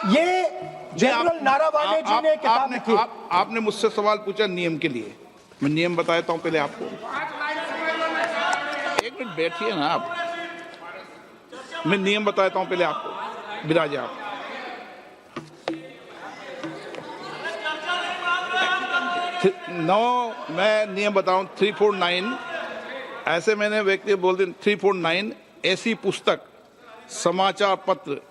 ये जनरल नारावाने जी ने किताब लिखी। आपने मुझसे सवाल पूछा नियम के लिए, मैं नियम बताता हूं पहले आपको। एक मिनट बैठिए ना आप, मैं नियम बताता हूं पहले आपको। विराजे आप। मैं नियम बताऊं 349, ऐसे मैंने व्यक्ति बोल दी 349, ऐसी पुस्तक समाचार पत्र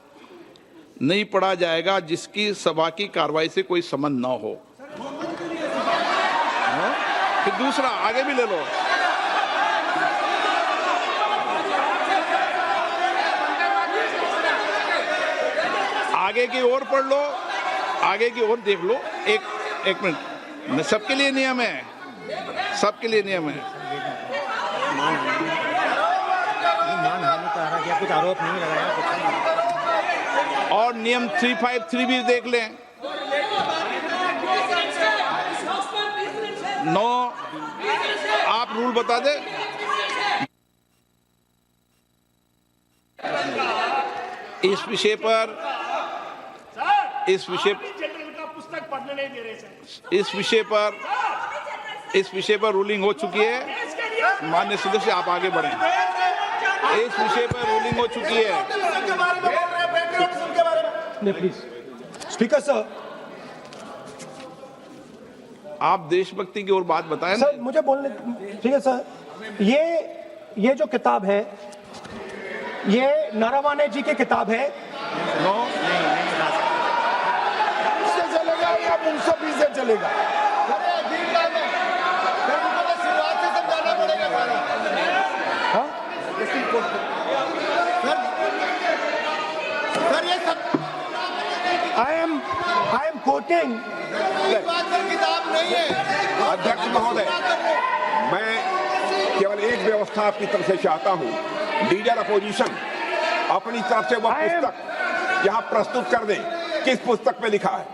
नहीं पढ़ा जाएगा जिसकी सभा की कार्रवाई से कोई संबंध न हो। फिर दूसरा आगे भी ले लो। आगे की ओर पढ़ लो, आगे की ओर देख लो। एक मिनट, सबके लिए नियम है, सबके लिए नियम है। कुछ आरोप नहीं लगाया। और नियम 353 भी देख लें। नो, आप रूल बता दे। इस विषय पर पुस्तक पढ़ने नहीं दे रहे सर। इस विषय पर रूलिंग हो चुकी है। माननीय सदस्य आप आगे बढ़ें। इस विषय पर रूलिंग हो चुकी है। प्लीज स्पीकर सर, आप देशभक्ति की ओर बात बताएं। सर मुझे बोलने, ठीक है सर। ये जो किताब है, ये नारावाने जी की किताब है। नो, इससे चलेगा या मुंसफी से चलेगा? शुरुआत से समझाना पड़ेगा सारा। सर ये सब आई एम कोटिंग। किताब नहीं है। अध्यक्ष महोदय, मैं केवल एक व्यवस्था आपकी तरफ से चाहता हूं। लीडर अपोजिशन अपनी तरफ से वह पुस्तक यहाँ प्रस्तुत कर दें। किस पुस्तक पे लिखा है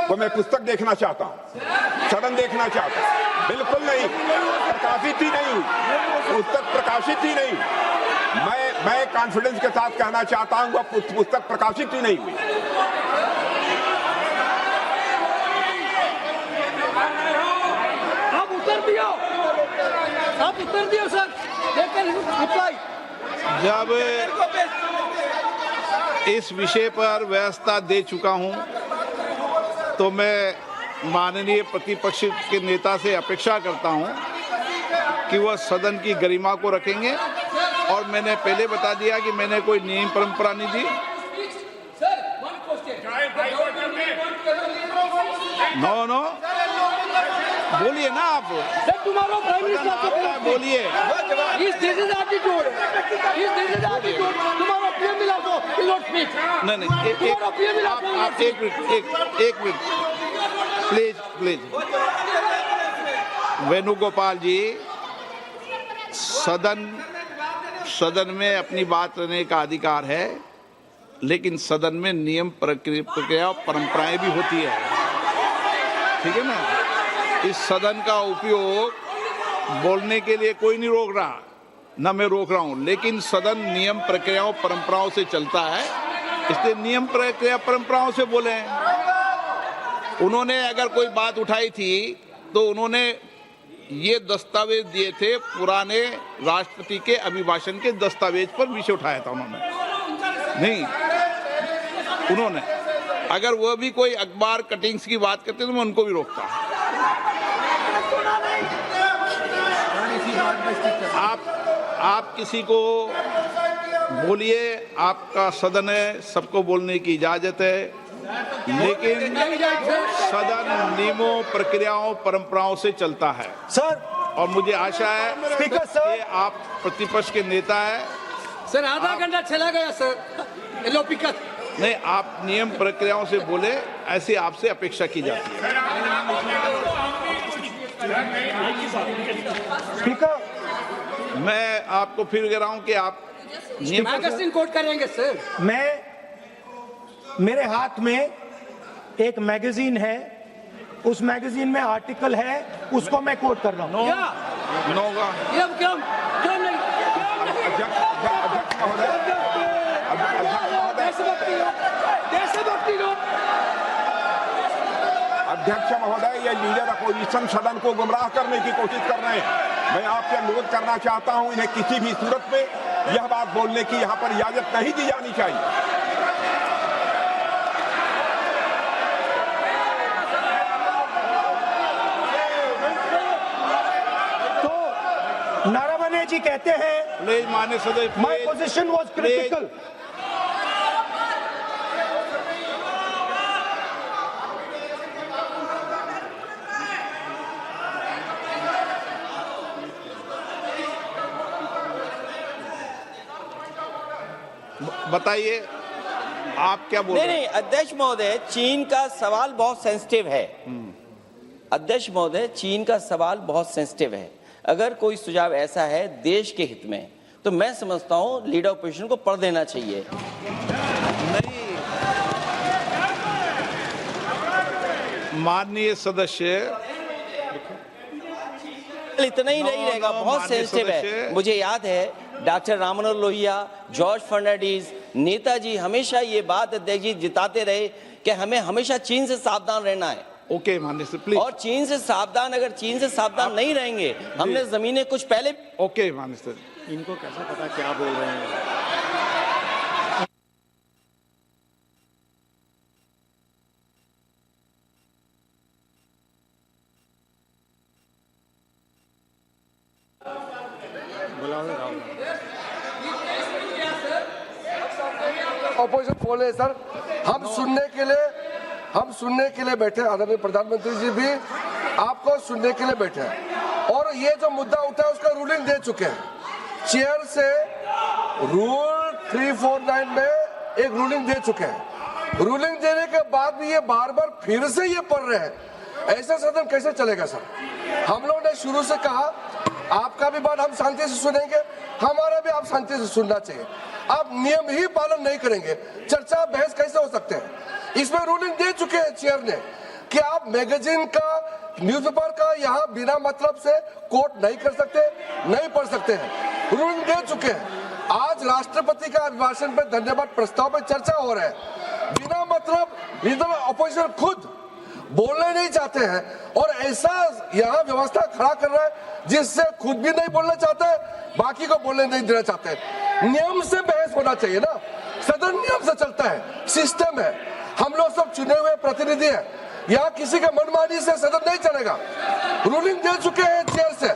वो मैं पुस्तक देखना चाहता हूँ, सदन देखना चाहता हूँ। बिल्कुल नहीं, प्रकाशित ही नहीं हुई पुस्तक, प्रकाशित ही नहीं। मैं कॉन्फिडेंस के साथ कहना चाहता हूँ वह पुस्तक प्रकाशित ही नहीं हुई। आप उत्तर दियो सर। रिप्लाई। जब इस विषय पर व्यवस्था दे चुका हूं तो मैं माननीय प्रतिपक्ष के नेता से अपेक्षा करता हूं कि वह सदन की गरिमा को रखेंगे। और मैंने पहले बता दिया कि मैंने कोई नियम परंपरा नहीं दी। नो, बोलिए ना आप। तुम्हारा प्राइम मिनिस्टर बोलिए। तुम्हारा पीएम मिला तो नहीं, एक मिनट प्लीज। वेणुगोपाल जी, सदन में अपनी बात करने का अधिकार है, लेकिन सदन में नियम प्रक्रिया और परंपराएं भी होती है, ठीक है ना। इस सदन का उपयोग बोलने के लिए कोई नहीं रोक रहा, ना मैं रोक रहा हूं, लेकिन सदन नियम प्रक्रियाओं परंपराओं से चलता है, इसलिए नियम प्रक्रिया परंपराओं से बोले। उन्होंने अगर कोई बात उठाई थी तो उन्होंने ये दस्तावेज दिए थे, पुराने राष्ट्रपति के अभिभाषण के दस्तावेज पर विषय उठाया था उन्होंने अगर वह भी कोई अखबार कटिंग्स की बात करते तो मैं उनको भी रोकता। आप किसी को बोलिए, आपका सदन है, सबको बोलने की इजाजत है, लेकिन सदन नियमों, प्रक्रियाओं, परंपराओं से चलता है सर। और मुझे आशा है स्पीकर सर, कि आप प्रतिपक्ष के नेता है। सर आधा घंटा चला गया सर। नहीं, आप नियम प्रक्रियाओं से बोले, ऐसी आपसे अपेक्षा की जाती है। स्पीकर, मैं आपको फिर कह रहा हूं कि आप मैगजीन कोट करेंगे सर। मेरे हाथ में एक मैगजीन है, उस मैगजीन में आर्टिकल है, उसको मैं कोट कर रहा हूँ। अध्यक्ष महोदय, अध्यक्ष महोदय, ये लीडर अपोजिशन सदन को गुमराह करने की कोशिश कर रहे हैं। मैं आपसे अनुरोध करना चाहता हूं, इन्हें किसी भी सूरत में यह बात बोलने की यहां पर इजाजत नहीं दी जानी चाहिए। नारावने जी कहते हैं प्लीज माननीय सदस्य, माय पोजीशन वाज क्रिटिकल। बताइए आप क्या बोल नहीं रहे हैं? नहीं अध्यक्ष महोदय, चीन का सवाल बहुत सेंसिटिव है। अध्यक्ष महोदय, चीन का सवाल बहुत सेंसिटिव है। अगर कोई सुझाव ऐसा है देश के हित में, तो मैं समझता हूं लीडर ऑपोजिशन को पढ़ देना चाहिए। नहीं, माननीय सदस्य, इतना ही नहीं रहेगा, बहुत माननीय सेंसिटिव है। सदस्य। मुझे याद है डॉक्टर राम मनोहर लोहिया, जॉर्ज फर्नांडीज, नेताजी हमेशा ये बात अध्यक्ष जी जिताते रहे कि हमें हमेशा चीन से सावधान रहना है। ओके माननीय सदस्य, प्लीज। और चीन से सावधान, अगर चीन से सावधान नहीं रहेंगे, हमने जमीनें कुछ पहले। ओके माननीय सदस्य, इनको कैसे पता क्या बोल रहे हैं? ऑपोजिशन खोल रहे सर, हम सुनने के लिए बैठे। आदरणीय प्रधानमंत्री जी भी आपको सुनने के लिए बैठे हैं और ये जो मुद्दा उठा है उसका रूलिंग दे चुके हैं। चेयर से रूल 349 में एक रूलिंग दे चुके हैं। रूलिंग देने के बाद भी ये बार बार फिर से ये पढ़ रहे हैं। ऐसा सदन कैसे चलेगा सर? हम लोग ने शुरू से कहा आपका भी बात हम शांति से सुनेंगे, हमारा भी आप शांति से सुनना चाहिए। आप नियम ही पालन नहीं करेंगे, चर्चा बहस कैसे हो सकते हैं? इसमें रूलिंग दे चुके हैं चेयर ने कि आप मैगजीन का, न्यूज़पेपर का यहाँ बिना मतलब से कोट नहीं कर सकते, नहीं पढ़ सकते हैं। रूलिंग दे चुके हैं। आज राष्ट्रपति का अभिभाषण पर धन्यवाद प्रस्ताव पर चर्चा हो रहा है। बिना मतलब लीडर ऑपोजिशन खुद बोलना नहीं चाहते हैं और ऐसा यहाँ व्यवस्था खड़ा कर रहा है जिससे खुद भी नहीं बोलना चाहता है, बाकी को बोलने नहीं देना चाहते हैं। नियम से बहस होना चाहिए ना, सदन नियम से चलता है, सिस्टम है। हम लोग सब चुने हुए प्रतिनिधि हैं, यहाँ किसी का मनमानी से सदन नहीं चलेगा। रूलिंग दे चुके हैं चेयर से।